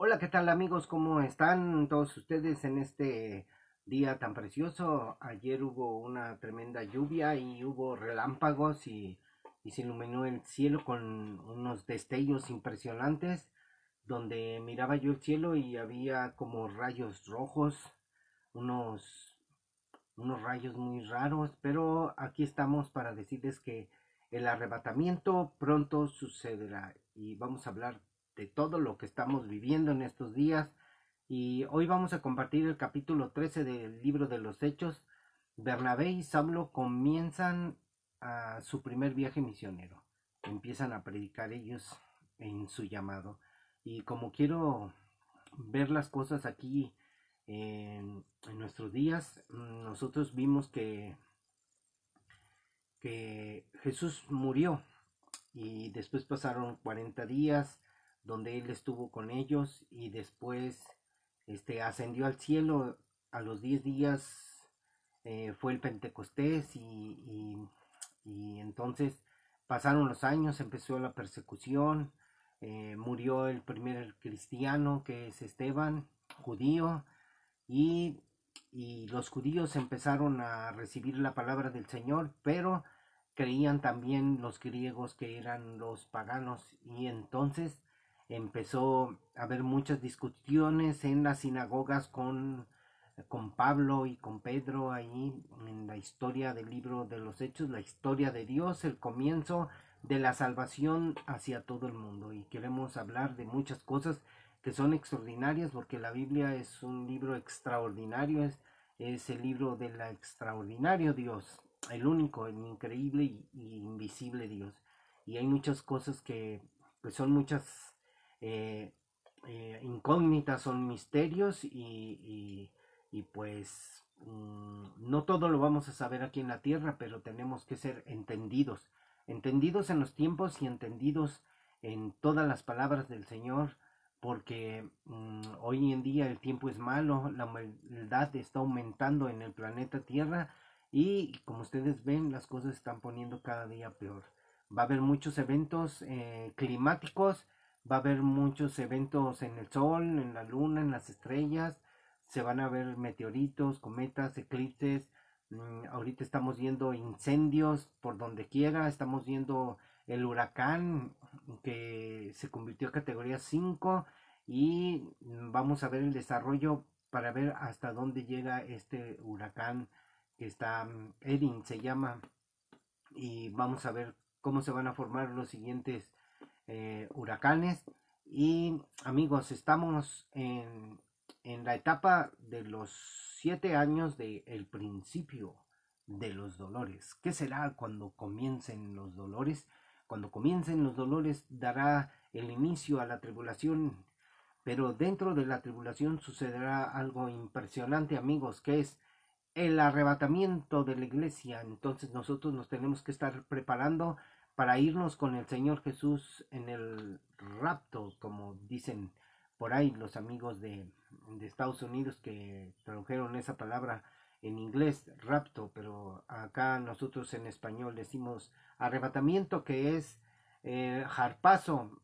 Hola, ¿qué tal amigos? ¿Cómo están todos ustedes en este día tan precioso? Ayer hubo una tremenda lluvia y hubo relámpagos y se iluminó el cielo con unos destellos impresionantes, donde miraba yo el cielo y había como rayos rojos, unos, unos rayos muy raros, pero aquí estamos para decirles que el arrebatamiento pronto sucederá y vamos a hablar de todo lo que estamos viviendo en estos días. Y hoy vamos a compartir el capítulo 13 del libro de los Hechos. Bernabé y Saulo comienzan a su primer viaje misionero. Empiezan a predicar ellos en su llamado. Y como quiero ver las cosas aquí en nuestros días, nosotros vimos que Jesús murió y después pasaron 40 días donde él estuvo con ellos y después ascendió al cielo. A los 10 días fue el Pentecostés y entonces pasaron los años, empezó la persecución, murió el primer cristiano que es Esteban, judío, y, y los judíos empezaron a recibir la palabra del Señor, pero creían también los griegos que eran los paganos, y entonces empezó a haber muchas discusiones en las sinagogas con Pablo y con Pedro ahí en la historia del libro de los Hechos, la historia de Dios, el comienzo de la salvación hacia todo el mundo. Y queremos hablar de muchas cosas que son extraordinarias porque la Biblia es un libro extraordinario, es el libro del extraordinario Dios, el único, el increíble y invisible Dios. Y hay muchas cosas que pues son muchas eh, incógnitas, son misterios y pues no todo lo vamos a saber aquí en la tierra, pero tenemos que ser entendidos, entendidos en los tiempos y entendidos en todas las palabras del Señor, porque hoy en día el tiempo es malo, la maldad está aumentando en el planeta Tierra y como ustedes ven las cosas se están poniendo cada día peor. Va a haber muchos eventos climáticos, va a haber muchos eventos en el sol, en la luna, en las estrellas, se van a ver meteoritos, cometas, eclipses. Ahorita estamos viendo incendios por donde quiera, estamos viendo el huracán que se convirtió a categoría 5 y vamos a ver el desarrollo para ver hasta dónde llega este huracán que está, Erin se llama, y vamos a ver cómo se van a formar los siguientes huracanes. Y amigos, estamos en la etapa de los 7 años del principio de los dolores. ¿Qué será cuando comiencen los dolores? Cuando comiencen los dolores dará el inicio a la tribulación, pero dentro de la tribulación sucederá algo impresionante, amigos, que es el arrebatamiento de la iglesia. Entonces nosotros nos tenemos que estar preparando para irnos con el Señor Jesús en el rapto, como dicen por ahí los amigos de Estados Unidos que tradujeron esa palabra en inglés, rapto, pero acá nosotros en español decimos arrebatamiento, que es harpazo,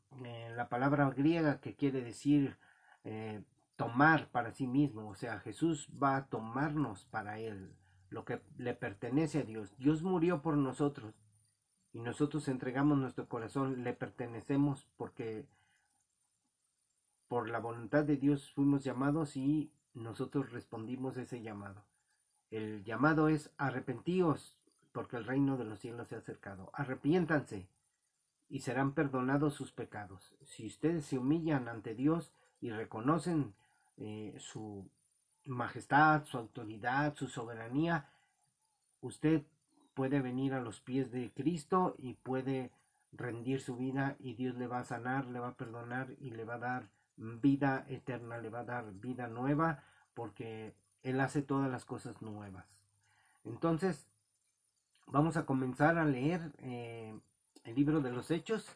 la palabra griega que quiere decir eh, tomar para sí mismo, o sea, Jesús va a tomarnos para Él, lo que le pertenece a Dios. Dios murió por nosotros y nosotros entregamos nuestro corazón, le pertenecemos porque por la voluntad de Dios fuimos llamados y nosotros respondimos ese llamado. El llamado es arrepentíos porque el reino de los cielos se ha acercado. Arrepiéntanse y serán perdonados sus pecados. Si ustedes se humillan ante Dios y reconocen su majestad, su autoridad, su soberanía, usted puede venir a los pies de Cristo y puede rendir su vida y Dios le va a sanar, le va a perdonar y le va a dar vida eterna, le va a dar vida nueva porque Él hace todas las cosas nuevas. Entonces, vamos a comenzar a leer el libro de los Hechos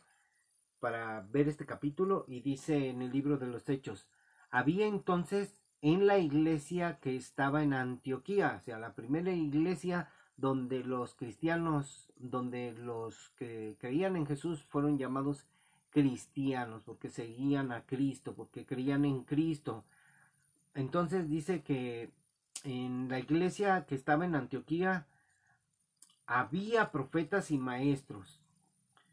para ver este capítulo y dice en el libro de los Hechos, había entonces en la iglesia que estaba en Antioquía, o sea, la primera iglesia donde los cristianos, donde los que creían en Jesús fueron llamados cristianos, porque seguían a Cristo, porque creían en Cristo. Entonces dice que en la iglesia que estaba en Antioquía había profetas y maestros.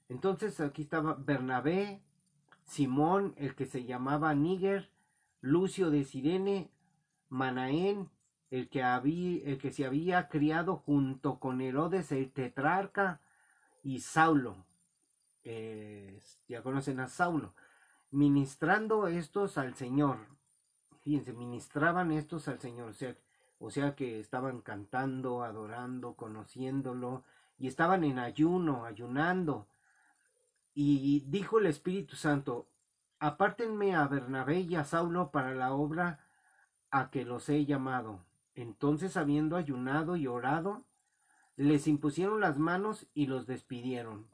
Entonces aquí estaba Bernabé, Simón, el que se llamaba Níger, Lucio de Cirene, Manaén, el que se había criado junto con Herodes el tetrarca, y Saulo, ya conocen a Saulo, ministrando estos al Señor. Fíjense, ministraban estos al Señor, o sea que estaban cantando, adorando, conociéndolo, y estaban en ayuno, ayunando. Y dijo el Espíritu Santo: apártenme a Bernabé y a Saulo para la obra a que los he llamado. Entonces, habiendo ayunado y orado, les impusieron las manos y los despidieron.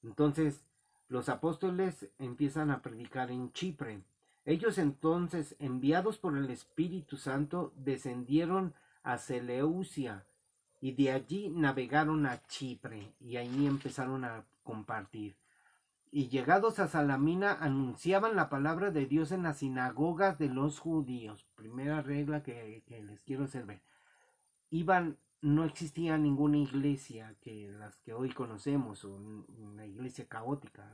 Entonces, los apóstoles empiezan a predicar en Chipre. Ellos entonces, enviados por el Espíritu Santo, descendieron a Seleucia y de allí navegaron a Chipre y ahí empezaron a compartir. Y llegados a Salamina anunciaban la palabra de Dios en las sinagogas de los judíos. Primera regla que les quiero hacer ver. No existía ninguna iglesia que las que hoy conocemos, o una iglesia caótica.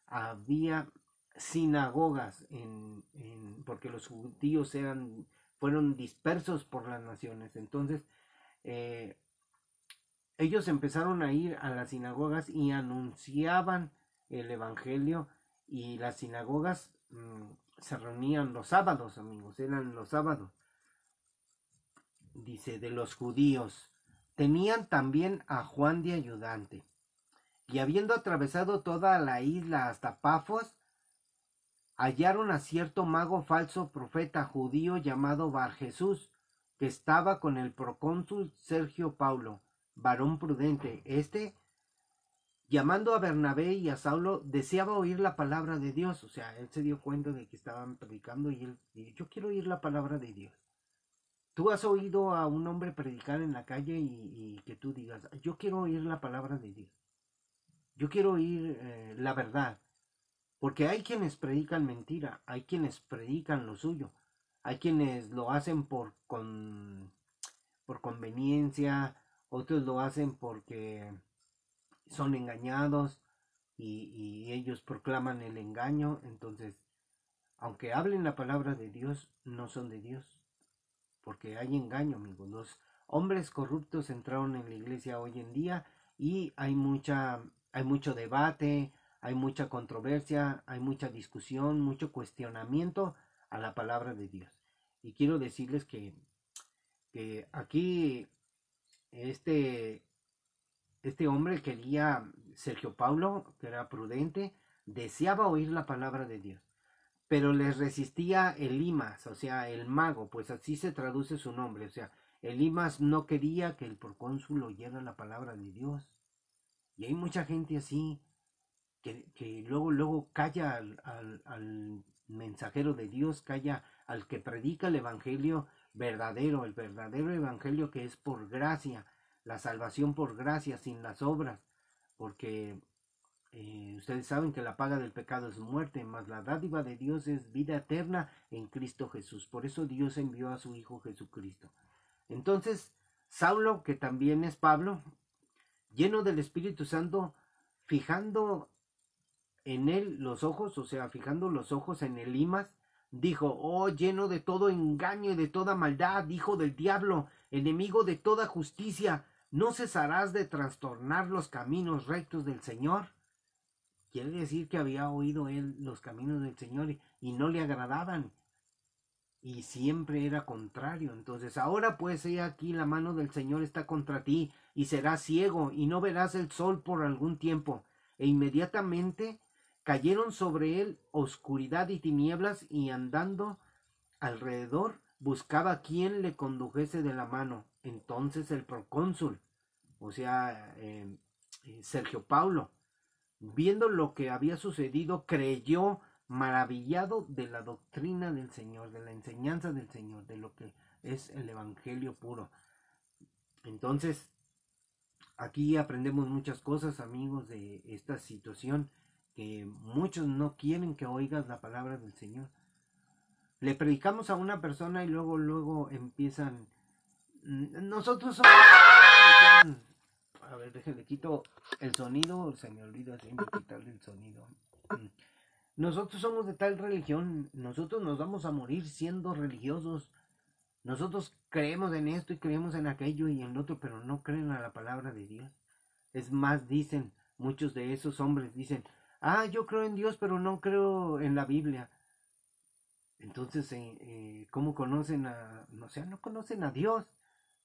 Había sinagogas porque los judíos fueron dispersos por las naciones. Entonces, ellos empezaron a ir a las sinagogas y anunciaban el evangelio, y las sinagogas se reunían los sábados, amigos, eran los sábados. Dice, de los judíos. Tenían también a Juan de ayudante. Y habiendo atravesado toda la isla hasta Pafos, hallaron a cierto mago falso profeta judío llamado Bar Jesús, que estaba con el procónsul Sergio Paulo, varón prudente. Llamando a Bernabé y a Saulo, deseaba oír la palabra de Dios. O sea, él se dio cuenta de que estaban predicando y él dijo: yo quiero oír la palabra de Dios. Tú has oído a un hombre predicar en la calle y que tú digas: yo quiero oír la palabra de Dios. Yo quiero oír la verdad. Porque hay quienes predican mentira, hay quienes predican lo suyo, hay quienes lo hacen por conveniencia, otros lo hacen porque son engañados y ellos proclaman el engaño. Entonces, aunque hablen la palabra de Dios, no son de Dios, porque hay engaño, amigos. Los hombres corruptos entraron en la iglesia hoy en día y hay mucho debate, hay mucha controversia, hay mucha discusión, mucho cuestionamiento a la palabra de Dios. Y quiero decirles que aquí este hombre quería, Sergio Paulo, que era prudente, deseaba oír la palabra de Dios, pero les resistía Elimas, o sea, el mago, pues así se traduce su nombre. O sea, Elimas no quería que el procónsul oyera la palabra de Dios. Y hay mucha gente así que luego calla al mensajero de Dios, calla al que predica el evangelio verdadero, el verdadero evangelio que es por gracia, la salvación por gracia, sin las obras, porque ustedes saben que la paga del pecado es muerte, mas la dádiva de Dios es vida eterna en Cristo Jesús. Por eso Dios envió a su Hijo Jesucristo. Entonces, Saulo, que también es Pablo, lleno del Espíritu Santo, fijando en él los ojos, o sea, fijando los ojos en Elimas, dijo: oh, lleno de todo engaño y de toda maldad, hijo del diablo, enemigo de toda justicia, ¿no cesarás de trastornar los caminos rectos del Señor? Quiere decir que había oído él los caminos del Señor y no le agradaban, y siempre era contrario. Entonces, ahora pues he aquí la mano del Señor está contra ti, y serás ciego y no verás el sol por algún tiempo. E inmediatamente cayeron sobre él oscuridad y tinieblas, y andando alrededor buscaba quien le condujese de la mano. Entonces el procónsul, o sea, Sergio Paulo, viendo lo que había sucedido, creyó, maravillado de la doctrina del Señor, de la enseñanza del Señor, de lo que es el evangelio puro. Entonces, aquí aprendemos muchas cosas, amigos, de esta situación que muchos no quieren que oigas la palabra del Señor. Le predicamos a una persona y luego empiezan, nosotros somos, a ver, déjenle quito el sonido, se me olvida siempre quitarle el sonido. Nosotros somos de tal religión, nosotros nos vamos a morir siendo religiosos, nosotros creemos en esto y creemos en aquello y en lo otro, pero no creen a la palabra de Dios. Es más, dicen, muchos de esos hombres dicen, yo creo en Dios, pero no creo en la Biblia. Entonces, ¿cómo conocen o sea, no conocen a Dios?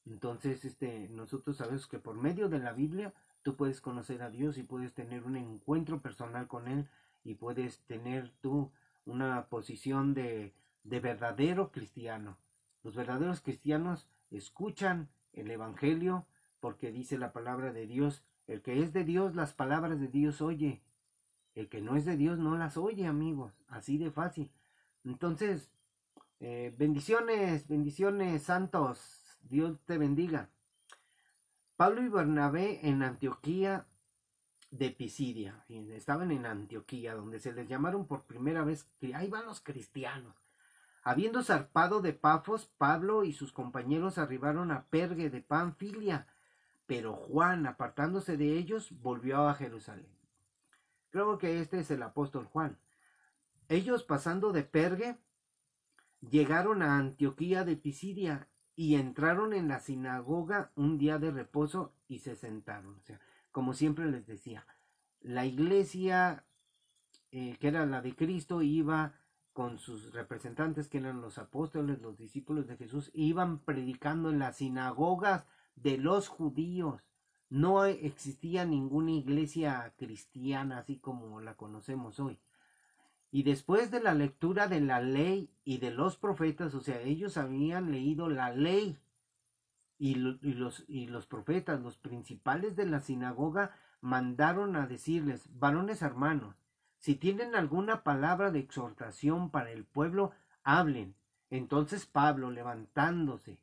Entonces, nosotros sabemos que por medio de la Biblia tú puedes conocer a Dios y puedes tener un encuentro personal con Él y puedes tener tú una posición de verdadero cristiano. Los verdaderos cristianos escuchan el Evangelio porque dice la palabra de Dios, el que es de Dios las palabras de Dios oye, el que no es de Dios no las oye, amigos, así de fácil. Entonces, bendiciones, bendiciones, santos, Dios te bendiga. Pablo y Bernabé en Antioquía de Pisidia, estaban en Antioquía, donde se les llamaron por primera vez, que ahí van los cristianos. Habiendo zarpado de Pafos, Pablo y sus compañeros arribaron a Perge de Panfilia, pero Juan, apartándose de ellos, volvió a Jerusalén. Creo que este es el apóstol Juan. Ellos, pasando de Perge, llegaron a Antioquía de Pisidia y entraron en la sinagoga un día de reposo y se sentaron. O sea, como siempre les decía, la iglesia que era la de Cristo iba con sus representantes, que eran los apóstoles, los discípulos de Jesús, iban predicando en las sinagogas de los judíos. No existía ninguna iglesia cristiana así como la conocemos hoy. Y después de la lectura de la ley y de los profetas, o sea, ellos habían leído la ley y los profetas, los principales de la sinagoga, mandaron a decirles, varones hermanos, si tienen alguna palabra de exhortación para el pueblo, hablen. Entonces Pablo, levantándose,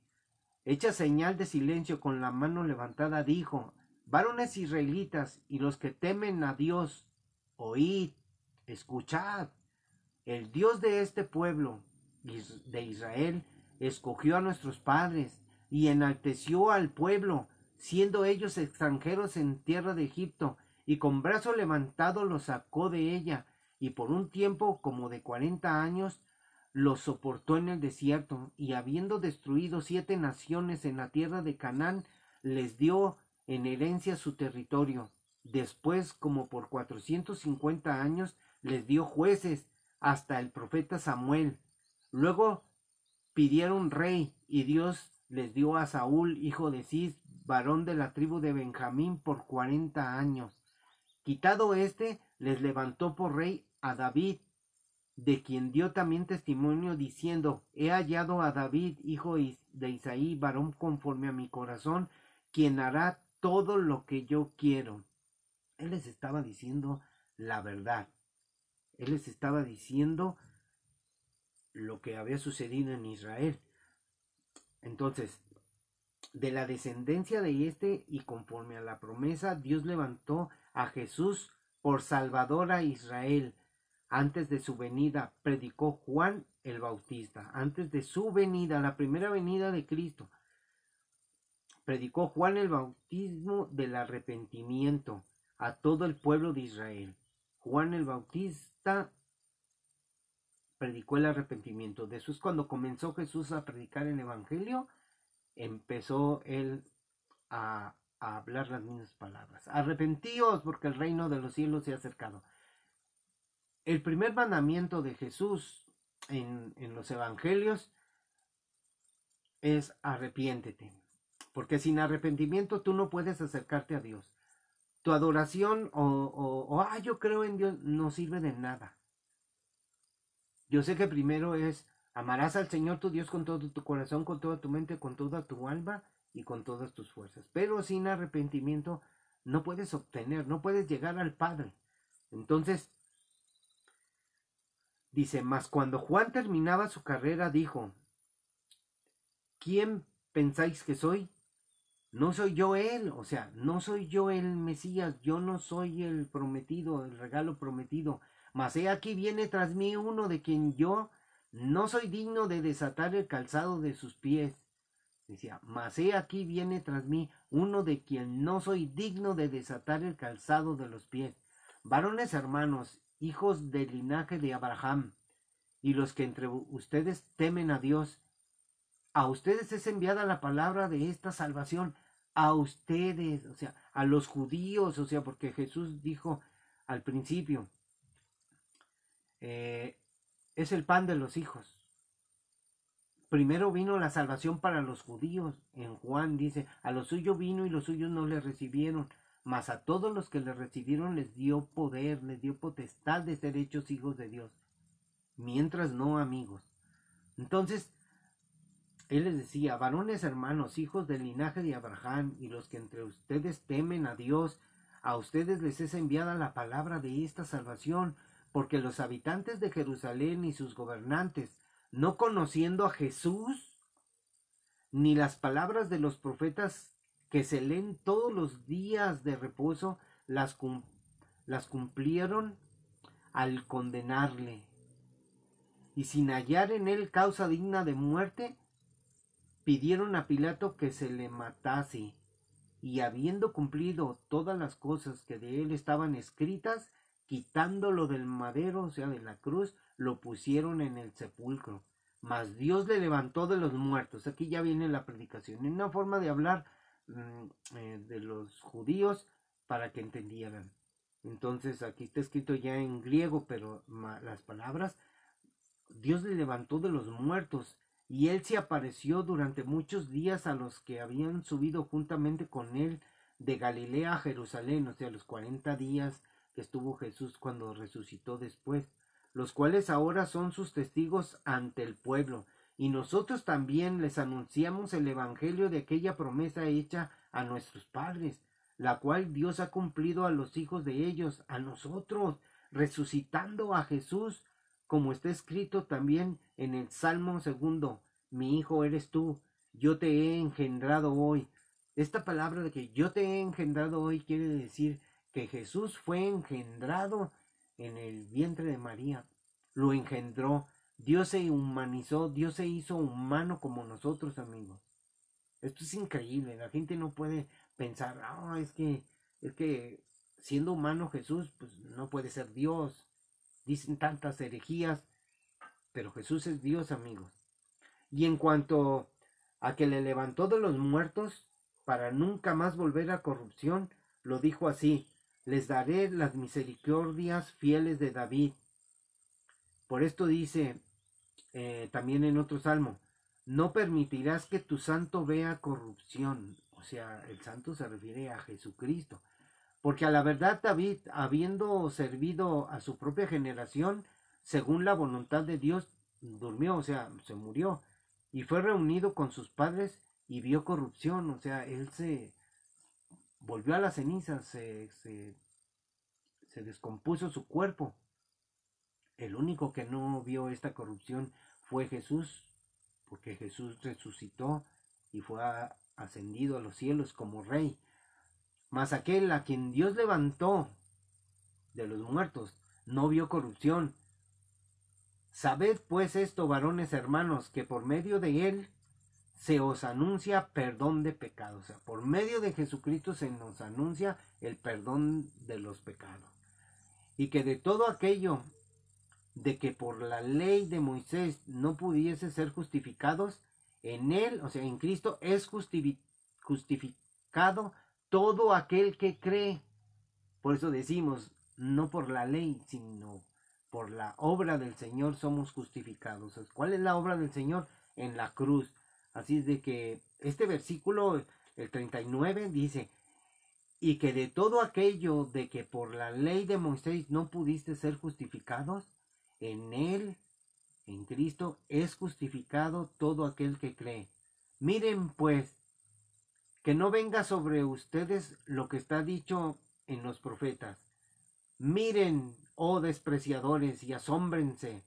hecha señal de silencio con la mano levantada, dijo, varones israelitas y los que temen a Dios, oíd, escuchad. El Dios de este pueblo, de Israel, escogió a nuestros padres y enalteció al pueblo, siendo ellos extranjeros en tierra de Egipto, y con brazo levantado los sacó de ella, y por un tiempo como de 40 años los soportó en el desierto, y habiendo destruido 7 naciones en la tierra de Canaán, les dio en herencia su territorio. Después, como por 450 años, les dio jueces, hasta el profeta Samuel. Luego pidieron rey y Dios les dio a Saúl, hijo de Cis, varón de la tribu de Benjamín, por 40 años. Quitado les levantó por rey a David, de quien dio también testimonio diciendo, he hallado a David, hijo de Isaí, varón conforme a mi corazón, quien hará todo lo que yo quiero. Él les estaba diciendo la verdad. Él les estaba diciendo lo que había sucedido en Israel. Entonces, de la descendencia de y conforme a la promesa, Dios levantó a Jesús por Salvador a Israel. Antes de su venida, predicó Juan el Bautista. Antes de su venida, la primera venida de Cristo, predicó Juan el bautismo del arrepentimiento a todo el pueblo de Israel. Juan el Bautista predicó el arrepentimiento. Después, cuando comenzó Jesús a predicar el evangelio, empezó él a hablar las mismas palabras. Arrepentíos porque el reino de los cielos se ha acercado. El primer mandamiento de Jesús en los evangelios es arrepiéntete, porque sin arrepentimiento tú no puedes acercarte a Dios. Tu adoración yo creo en Dios no sirve de nada. Yo sé que primero es amarás al Señor tu Dios con todo tu corazón, con toda tu mente, con toda tu alma y con todas tus fuerzas. Pero sin arrepentimiento no puedes obtener, no puedes llegar al Padre. Entonces, dice, mas cuando Juan terminaba su carrera dijo, ¿quién pensáis que soy? no soy yo él, o sea, no soy yo el Mesías, yo no soy el prometido, el regalo prometido, mas he aquí viene tras mí uno de quien yo no soy digno de desatar el calzado de sus pies. Decía, mas he aquí viene tras mí uno de quien no soy digno de desatar el calzado de los pies. Varones hermanos, hijos del linaje de Abraham, y los que entre ustedes temen a Dios, a ustedes es enviada la palabra de esta salvación, a ustedes, o sea, a los judíos, o sea, porque Jesús dijo al principio, eh, es el pan de los hijos. Primero vino la salvación para los judíos. En Juan dice, a los suyos vino y los suyos no le recibieron, mas a todos los que le recibieron les dio poder, les dio potestad de ser hechos hijos de Dios, mientras no amigos. Entonces, él les decía, varones hermanos, hijos del linaje de Abraham, y los que entre ustedes temen a Dios, a ustedes les es enviada la palabra de esta salvación, porque los habitantes de Jerusalén y sus gobernantes, no conociendo a Jesús, ni las palabras de los profetas que se leen todos los días de reposo, las cumplieron al condenarle, y sin hallar en él causa digna de muerte, pidieron a Pilato que se le matase, y habiendo cumplido todas las cosas que de él estaban escritas, quitándolo del madero, o sea, de la cruz, lo pusieron en el sepulcro. Mas Dios le levantó de los muertos. Aquí ya viene la predicación, en una forma de hablar de los judíos para que entendieran. Entonces aquí está escrito ya en griego, pero las palabras, Dios le levantó de los muertos, y él se apareció durante muchos días a los que habían subido juntamente con él de Galilea a Jerusalén, o sea, los 40 días que estuvo Jesús cuando resucitó después, los cuales ahora son sus testigos ante el pueblo. Y nosotros también les anunciamos el evangelio de aquella promesa hecha a nuestros padres, la cual Dios ha cumplido a los hijos de ellos, a nosotros, resucitando a Jesús, como está escrito también en el Salmo 2, mi hijo eres tú, yo te he engendrado hoy. Esta palabra de que yo te he engendrado hoy quiere decir que Jesús fue engendrado en el vientre de María, lo engendró, Dios se humanizó, Dios se hizo humano como nosotros, amigos. Esto es increíble, la gente no puede pensar, es que siendo humano Jesús, pues no puede ser Dios. Dicen tantas herejías, pero Jesús es Dios, amigos. Y en cuanto a que le levantó de los muertos para nunca más volver a corrupción, lo dijo así, les daré las misericordias fieles de David. Por esto dice también en otro salmo, no permitirás que tu santo vea corrupción. O sea, el santo se refiere a Jesucristo. Porque a la verdad David, habiendo servido a su propia generación, según la voluntad de Dios, durmió, o sea, se murió, y fue reunido con sus padres y vio corrupción, o sea, él se volvió a las cenizas, se descompuso su cuerpo. El único que no vio esta corrupción fue Jesús, porque Jesús resucitó y fue ascendido a los cielos como rey. Mas aquel a quien Dios levantó de los muertos no vio corrupción. Sabed pues esto, varones hermanos, que por medio de él se os anuncia perdón de pecados. O sea, por medio de Jesucristo se nos anuncia el perdón de los pecados. Y que de todo aquello de que por la ley de Moisés no pudiese ser justificados, en él, o sea, en Cristo, es justificado todo aquel que cree. Por eso decimos, no por la ley, sino por la obra del Señor somos justificados. ¿Cuál es la obra del Señor? En la cruz. Así es de que este versículo, el 39, dice, y que de todo aquello de que por la ley de Moisés no pudiste ser justificados, en él, en Cristo, es justificado todo aquel que cree. Miren pues, que no venga sobre ustedes lo que está dicho en los profetas. Miren, oh despreciadores, y asómbrense,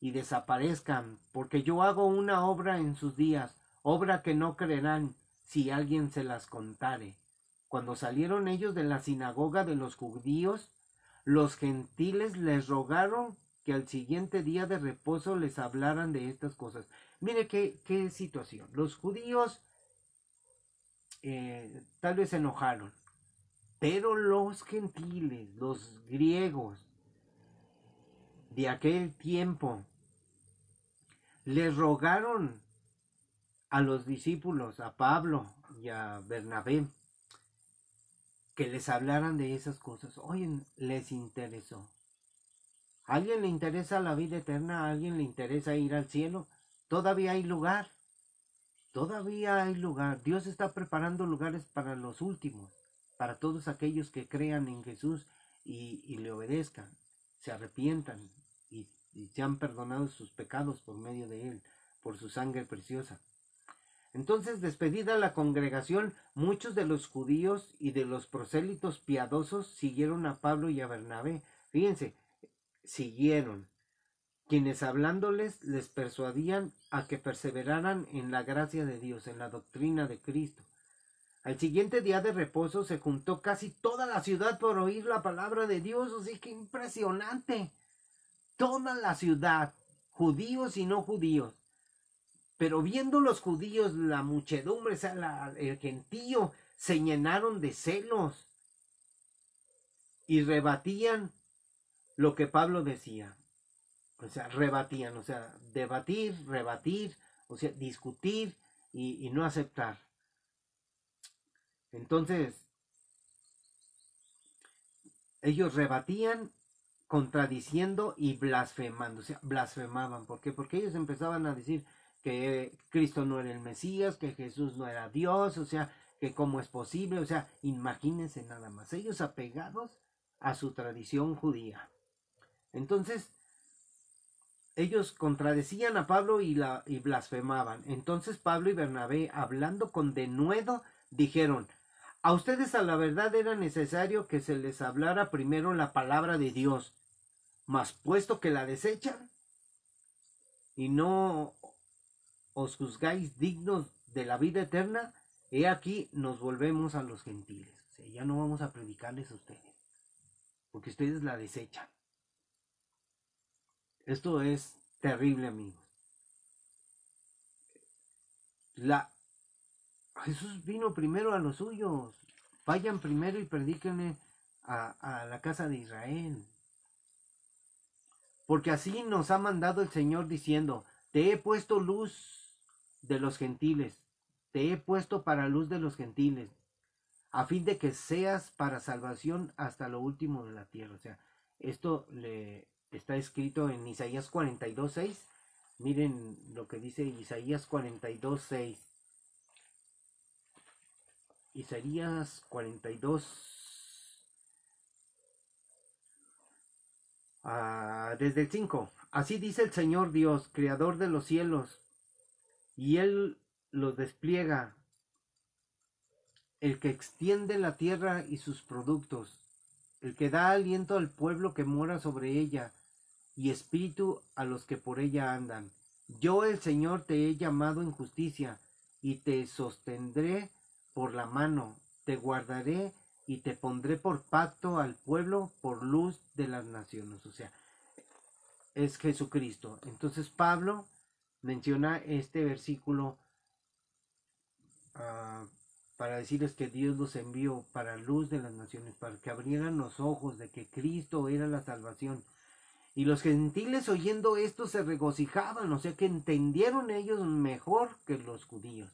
y desaparezcan, porque yo hago una obra en sus días, obra que no creerán, si alguien se las contare. Cuando salieron ellos de la sinagoga de los judíos, los gentiles les rogaron que al siguiente día de reposo les hablaran de estas cosas. Mire qué situación. Los judíos tal vez se enojaron, pero los gentiles, los griegos de aquel tiempo, les rogaron a los discípulos, a Pablo y a Bernabé, que les hablaran de esas cosas. Oye, les interesó. ¿A alguien le interesa la vida eterna? ¿A alguien le interesa ir al cielo? Todavía hay lugar. Todavía hay lugar. Dios está preparando lugares para los últimos, para todos aquellos que crean en Jesús y le obedezcan, se arrepientan y sean perdonados sus pecados por medio de Él, por su sangre preciosa. Entonces, despedida la congregación, muchos de los judíos y de los prosélitos piadosos siguieron a Pablo y a Bernabé. Fíjense, siguieron, quienes hablándoles les persuadían a que perseveraran en la gracia de Dios, en la doctrina de Cristo. Al siguiente día de reposo se juntó casi toda la ciudad por oír la palabra de Dios. Así que impresionante. Toda la ciudad, judíos y no judíos. Pero viendo los judíos la muchedumbre, o sea, el gentío, se llenaron de celos y rebatían lo que Pablo decía. O sea, rebatían, o sea, debatir, rebatir, o sea, discutir y no aceptar. Entonces, ellos rebatían, contradiciendo y blasfemando, o sea, blasfemaban. ¿Por qué? Porque ellos empezaban a decir que Cristo no era el Mesías, que Jesús no era Dios, o sea, que cómo es posible, o sea, imagínense nada más, ellos apegados a su tradición judía. Entonces, ellos contradecían a Pablo y blasfemaban. Entonces Pablo y Bernabé, hablando con denuedo, dijeron: a ustedes a la verdad era necesario que se les hablara primero la palabra de Dios, mas puesto que la desechan y no os juzgáis dignos de la vida eterna, he aquí nos volvemos a los gentiles. O sea, ya no vamos a predicarles a ustedes, porque ustedes la desechan. Esto es terrible, amigos. Jesús vino primero a los suyos. Vayan primero y predíquenle a la casa de Israel. Porque así nos ha mandado el Señor diciendo: te he puesto luz de los gentiles, te he puesto para luz de los gentiles, a fin de que seas para salvación hasta lo último de la tierra. O sea, esto le está escrito en Isaías 42:6. Miren lo que dice Isaías 42:6. Isaías 42. Desde el 5. Así dice el Señor Dios, creador de los cielos, y Él los despliega, el que extiende la tierra y sus productos, el que da aliento al pueblo que mora sobre ella, y espíritu a los que por ella andan. Yo, el Señor, te he llamado en justicia, y te sostendré por la mano, te guardaré y te pondré por pacto al pueblo, por luz de las naciones. O sea, es Jesucristo. Entonces Pablo menciona este versículo para decirles que Dios los envió para luz de las naciones, para que abrieran los ojos de que Cristo era la salvación. Y los gentiles, oyendo esto, se regocijaban, o sea que entendieron ellos mejor que los judíos,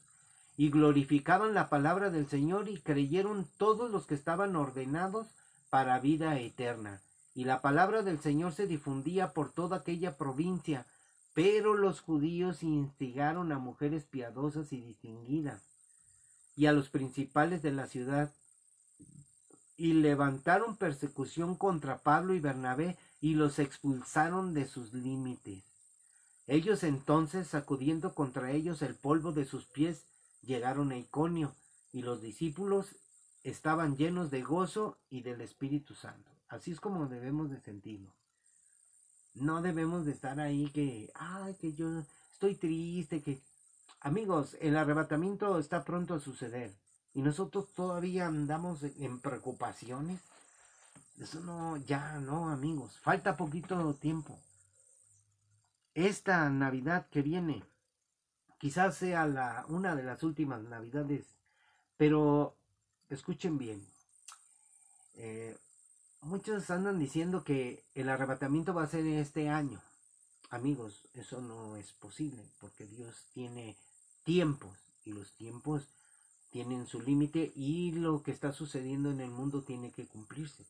y glorificaban la palabra del Señor, y creyeron todos los que estaban ordenados para vida eterna. Y la palabra del Señor se difundía por toda aquella provincia, pero los judíos instigaron a mujeres piadosas y distinguidas, y a los principales de la ciudad, y levantaron persecución contra Pablo y Bernabé, y los expulsaron de sus límites. Ellos entonces, sacudiendo contra ellos el polvo de sus pies, llegaron a Iconio, y los discípulos estaban llenos de gozo y del Espíritu Santo. Así es como debemos de sentirnos. No debemos de estar ahí que yo estoy triste, que Amigos, el arrebatamiento está pronto a suceder y nosotros todavía andamos en preocupaciones. Eso no, ya no, amigos, falta poquito tiempo. Esta Navidad que viene quizás sea una de las últimas Navidades, pero escuchen bien. eh, Muchos andan diciendo que el arrebatamiento va a ser este año. Amigos, eso no es posible porque Dios tiene tiempos y los tiempos tienen su límite y lo que está sucediendo en el mundo tiene que cumplirse.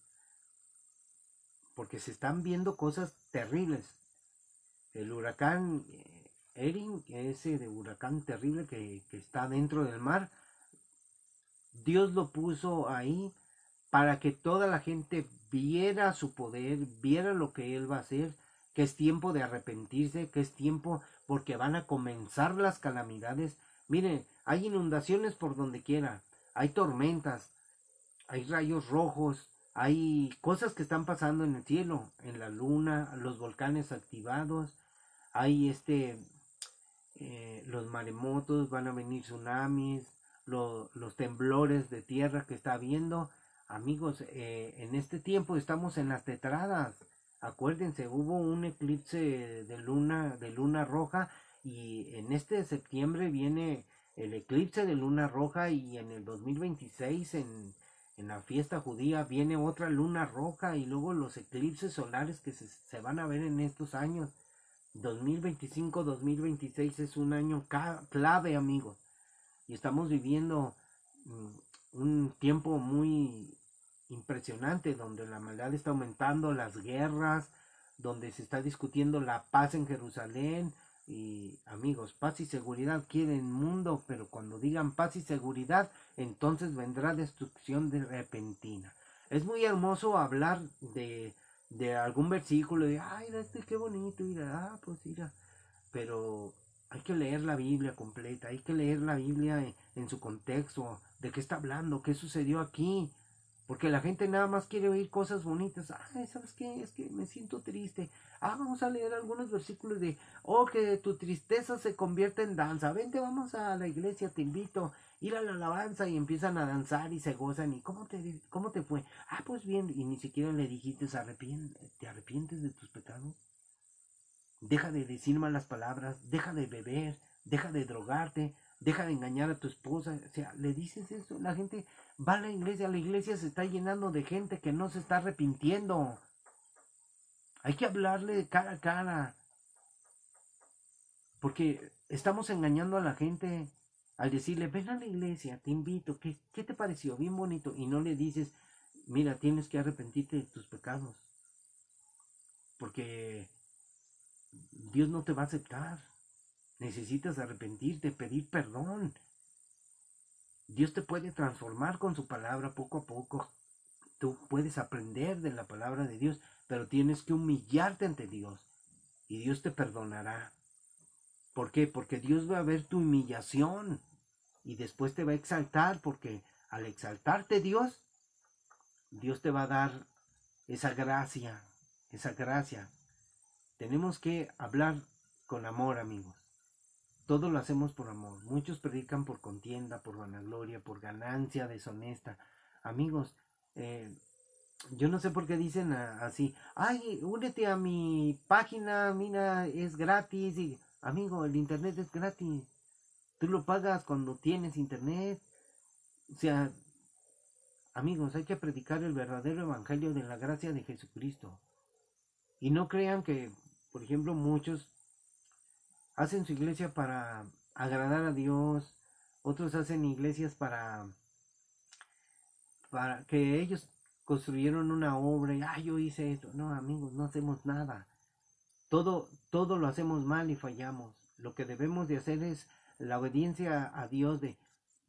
Porque se están viendo cosas terribles. El huracán Erin, ese de huracán terrible que está dentro del mar, Dios lo puso ahí para que toda la gente viera su poder, viera lo que Él va a hacer, que es tiempo de arrepentirse, que es tiempo porque van a comenzar las calamidades. Miren, hay inundaciones por donde quiera, hay tormentas, hay rayos rojos, hay cosas que están pasando en el cielo, en la luna, los volcanes activados, hay los maremotos, van a venir tsunamis, los temblores de tierra que está habiendo. Amigos, en este tiempo estamos en las tetradas. Acuérdense, hubo un eclipse de luna roja y en este septiembre viene el eclipse de luna roja y en el 2026 en la fiesta judía viene otra luna roja y luego los eclipses solares que se van a ver en estos años. 2025-2026 es un año clave, amigos. Y estamos viviendo un tiempo muy impresionante donde la maldad está aumentando, las guerras, donde se está discutiendo la paz en Jerusalén. Y amigos, paz y seguridad quieren mundo, pero cuando digan paz y seguridad, entonces vendrá destrucción de repentina. Es muy hermoso hablar de algún versículo, de, ay, qué bonito, mira, pues mira, pero hay que leer la Biblia completa, hay que leer la Biblia en su contexto, de qué está hablando, qué sucedió aquí, porque la gente nada más quiere oír cosas bonitas. Ay, ¿sabes qué? Es que me siento triste. Vamos a leer algunos versículos de, oh, que tu tristeza se convierta en danza. Vente, vamos a la iglesia, te invito. Ir a la alabanza y empiezan a danzar y se gozan. ¿Y cómo te fue? Pues bien, y ni siquiera le dijiste, ¿te arrepientes de tus pecados? Deja de decir malas palabras, deja de beber, deja de drogarte, deja de engañar a tu esposa. O sea, le dices eso, la gente va a la iglesia se está llenando de gente que no se está arrepintiendo. Hay que hablarle de cara a cara, porque estamos engañando a la gente al decirle, ven a la iglesia, te invito, ¿qué te pareció? Bien bonito. Y no le dices, mira, tienes que arrepentirte de tus pecados, porque Dios no te va a aceptar. Necesitas arrepentirte, pedir perdón. Dios te puede transformar con su palabra poco a poco. Tú puedes aprender de la palabra de Dios, pero tienes que humillarte ante Dios y Dios te perdonará. ¿Por qué? Porque Dios va a ver tu humillación y después te va a exaltar, porque al exaltarte Dios te va a dar esa gracia, esa gracia. Tenemos que hablar con amor, amigos. Todo lo hacemos por amor. Muchos predican por contienda, por vanagloria, por ganancia deshonesta. Amigos, yo no sé por qué dicen así. Ay, únete a mi página, mira, es gratis. Y, amigo, el internet es gratis. Tú lo pagas cuando tienes internet. O sea, amigos, hay que predicar el verdadero evangelio de la gracia de Jesucristo. Y no crean que, por ejemplo, muchos hacen su iglesia para agradar a Dios, otros hacen iglesias para que ellos construyeron una obra y yo hice esto. No, amigos, no hacemos nada. Todo lo hacemos mal y fallamos. Lo que debemos de hacer es la obediencia a Dios, de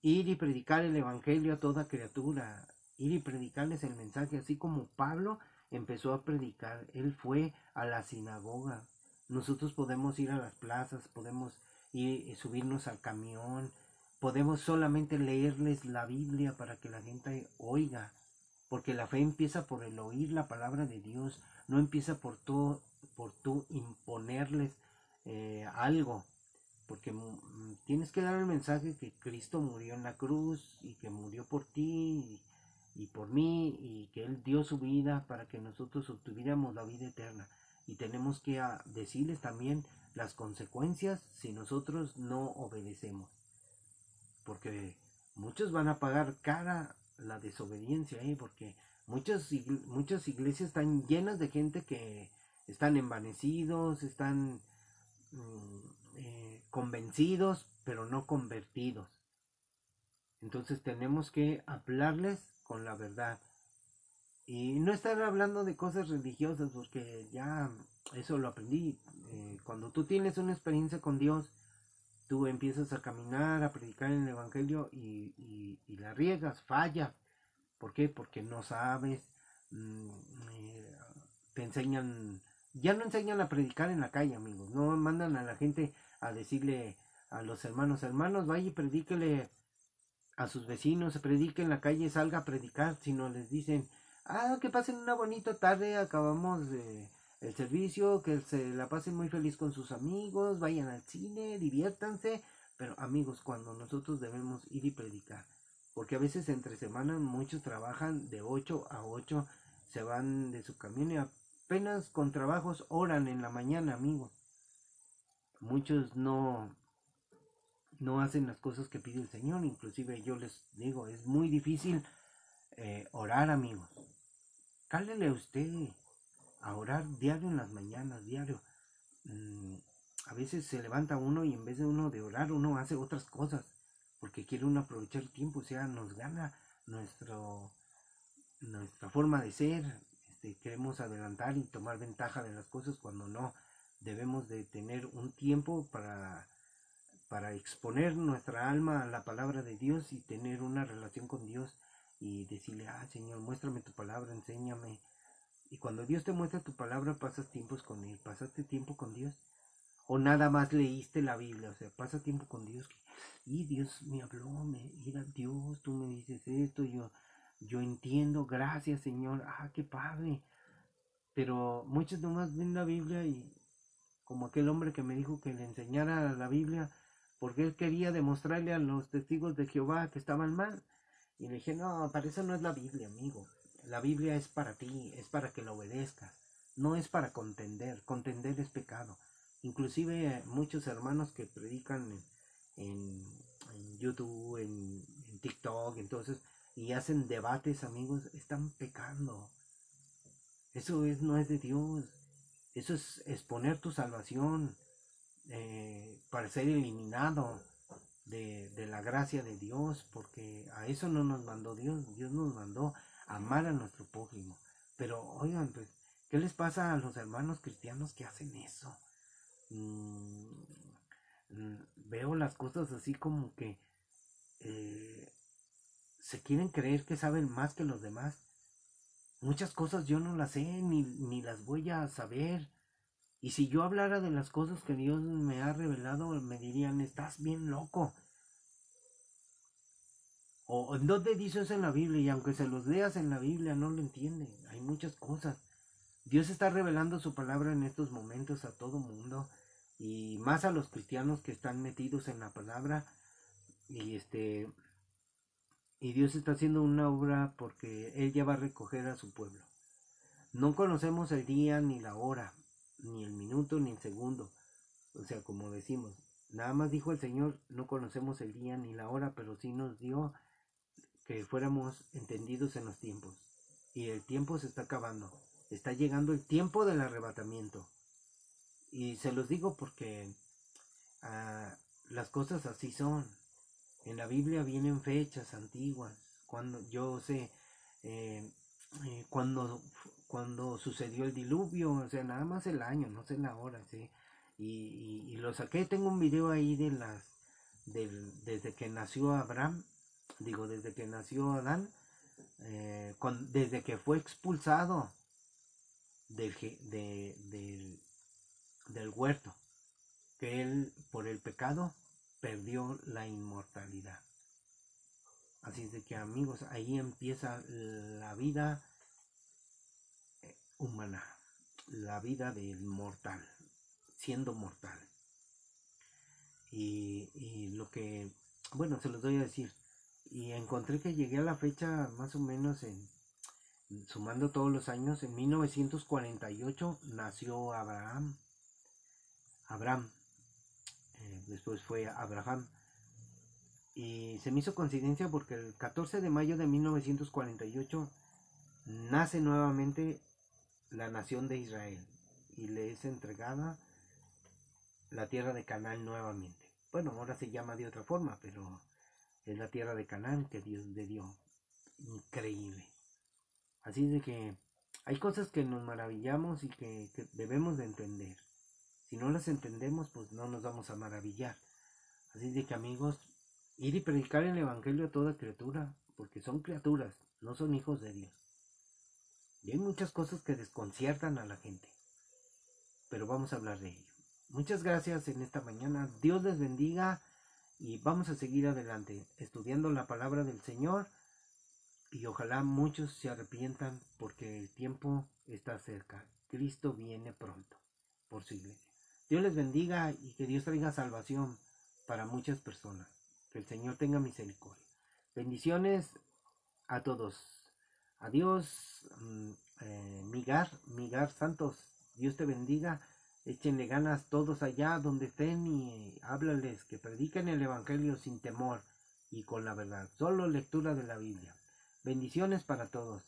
ir y predicar el evangelio a toda criatura, ir y predicarles el mensaje, así como Pablo empezó a predicar. Él fue a la sinagoga. Nosotros podemos ir a las plazas, podemos ir subirnos al camión, podemos solamente leerles la Biblia para que la gente oiga, porque la fe empieza por el oír la palabra de Dios, no empieza por tú imponerles algo. porque tienes que dar el mensaje que Cristo murió en la cruz y que murió por ti y por mí, y que Él dio su vida para que nosotros obtuviéramos la vida eterna. Y tenemos que decirles también las consecuencias si nosotros no obedecemos, porque muchos van a pagar cara la desobediencia, porque muchas iglesias están llenas de gente que están envanecidos, están convencidos, pero no convertidos. Entonces tenemos que hablarles con la verdad. Y no estar hablando de cosas religiosas, porque ya eso lo aprendí. Cuando tú tienes una experiencia con Dios, tú empiezas a caminar, a predicar en el Evangelio y la riegas, fallas. ¿Por qué? Porque no sabes, mm, eh, te enseñan, ya no enseñan a predicar en la calle, amigos, no mandan a la gente a decirle a los hermanos, hermanos, vaya y predíquele a sus vecinos, se predique en la calle, salga a predicar, sino les dicen, que pasen una bonita tarde, acabamos el servicio, que se la pasen muy feliz con sus amigos, vayan al cine, diviértanse, pero amigos, cuando nosotros debemos ir y predicar, porque a veces entre semanas muchos trabajan de 8 a 8, se van de su camión y apenas con trabajos oran en la mañana, amigos. Muchos no hacen las cosas que pide el Señor. Inclusive yo les digo, es muy difícil orar, amigos. Cálele usted a orar diario en las mañanas, diario. A veces se levanta uno y en vez de uno de orar, uno hace otras cosas, porque quiere uno aprovechar el tiempo, o sea, nos gana nuestra forma de ser. Queremos adelantar y tomar ventaja de las cosas cuando no. Debemos de tener un tiempo para exponer nuestra alma a la palabra de Dios y tener una relación con Dios y decirle, Señor, muéstrame tu palabra, enséñame. Y cuando Dios te muestra tu palabra, pasas tiempos con Él. ¿Pasaste tiempo con Dios? O nada más leíste la Biblia, o sea, pasa tiempo con Dios. Y Dios me habló, mira, Dios, tú me dices esto, yo entiendo, gracias, Señor, qué padre. Pero muchos nomás ven la Biblia y como aquel hombre que me dijo que le enseñara la Biblia porque él quería demostrarle a los testigos de Jehová que estaban mal. Y le dije, no, para eso no es la Biblia, amigo. La Biblia es para ti, es para que la obedezcas. No es para contender. Contender es pecado. Inclusive muchos hermanos que predican en YouTube, en TikTok, entonces, y hacen debates, amigos, están pecando. Eso no es de Dios. Eso es exponer tu salvación para ser eliminado de la gracia de Dios, porque a eso no nos mandó Dios. Dios nos mandó a amar a nuestro prójimo. Pero oigan, pues, ¿qué les pasa a los hermanos cristianos que hacen eso? Veo las cosas así como que eh, se quieren creer que saben más que los demás. Muchas cosas yo no las sé ni las voy a saber. Y si yo hablara de las cosas que Dios me ha revelado, me dirían, estás bien loco. O en dónde dice eso en la Biblia, y aunque se los leas en la Biblia, no lo entienden. Hay muchas cosas. Dios está revelando su palabra en estos momentos a todo mundo, y más a los cristianos que están metidos en la palabra. Y y Dios está haciendo una obra porque Él ya va a recoger a su pueblo. No conocemos el día ni la hora, ni el minuto ni el segundo. O sea, como decimos, nada más dijo el Señor, no conocemos el día ni la hora, pero sí nos dio que fuéramos entendidos en los tiempos. Y el tiempo se está acabando. Está llegando el tiempo del arrebatamiento. Y se los digo porque las cosas así son. En la Biblia vienen fechas antiguas. Cuando yo sé, eh, cuando sucedió el diluvio, o sea, nada más el año, no sé la hora, ¿sí? Y lo saqué, tengo un video ahí desde que nació Abraham, digo, desde que nació Adán, desde que fue expulsado del, del huerto, que él por el pecado perdió la inmortalidad. Así es de que, amigos, ahí empieza la vida humana, la vida del mortal, siendo mortal. y lo que, bueno, se los doy a decir. Y encontré que llegué a la fecha más o menos sumando todos los años, en 1948 nació Abraham. Abraham, después fue Abraham. Y se me hizo coincidencia porque el 14 de mayo de 1948 nace nuevamente la nación de Israel y le es entregada la tierra de Canaán nuevamente. Bueno, ahora se llama de otra forma, pero es la tierra de Canaán que Dios le dio. Increíble. Así de que hay cosas que nos maravillamos y que debemos de entender. Si no las entendemos, pues no nos vamos a maravillar. Así de que, amigos, ir y predicar el evangelio a toda criatura, porque son criaturas, no son hijos de Dios. Y hay muchas cosas que desconciertan a la gente, pero vamos a hablar de ello. Muchas gracias en esta mañana. Dios les bendiga y vamos a seguir adelante estudiando la palabra del Señor y ojalá muchos se arrepientan porque el tiempo está cerca. Cristo viene pronto por su iglesia. Dios les bendiga y que Dios traiga salvación para muchas personas. Que el Señor tenga misericordia. Bendiciones a todos. Adiós, Migar Santos. Dios te bendiga. Échenle ganas todos allá donde estén y háblales que prediquen el evangelio sin temor y con la verdad. Solo lectura de la Biblia. Bendiciones para todos.